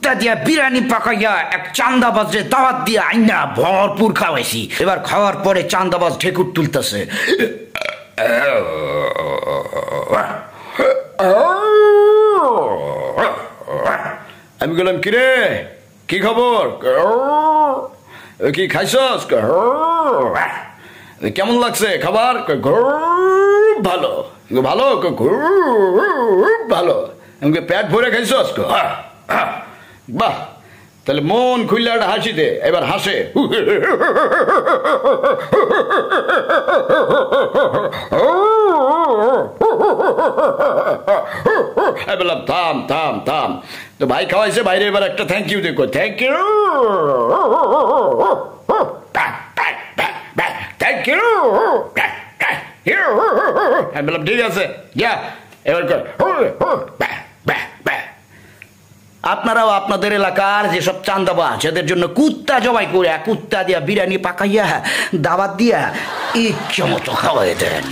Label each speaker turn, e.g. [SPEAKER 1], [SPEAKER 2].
[SPEAKER 1] কুত্তা দিয়া বিরিয়ানি পাকাইয়া এক চান্দাবাজে দাওয়াত দিয়া আইনা ভরপুর খাওয়াইছি। এবার খাওয়ার পরে চান্দাবাজ ঢেকুর তুলতেছে। আমি বললাম কিরে কি খবর, কি খাইছস, কেমন লাগছে খাবার, ভালো ভালো ভালো, আমাকে পেট ভরে খাইছস, বাহ তাহলে মন খুললে একটা হাসি দে। এবার হাসে। বললাম থাম থাম থাম, তো ভাই খাওয়াইছে, বাইরে এবার একটা থ্যাংক ইউ দেখো, থ্যাংক ইউ থ্যাংক ইউ। আমি বললাম ঠিক আছে যা এবার কর। আপনারাও আপনাদের এলাকার যেসব চান্দাবাজ এদের জন্য কুত্তা জবাই করে কুত্তা দিয়া বিরিয়ানি পাকাইয়া দাওয়াত দিয়া ইচ্ছে মতো খাওয়াই দেন।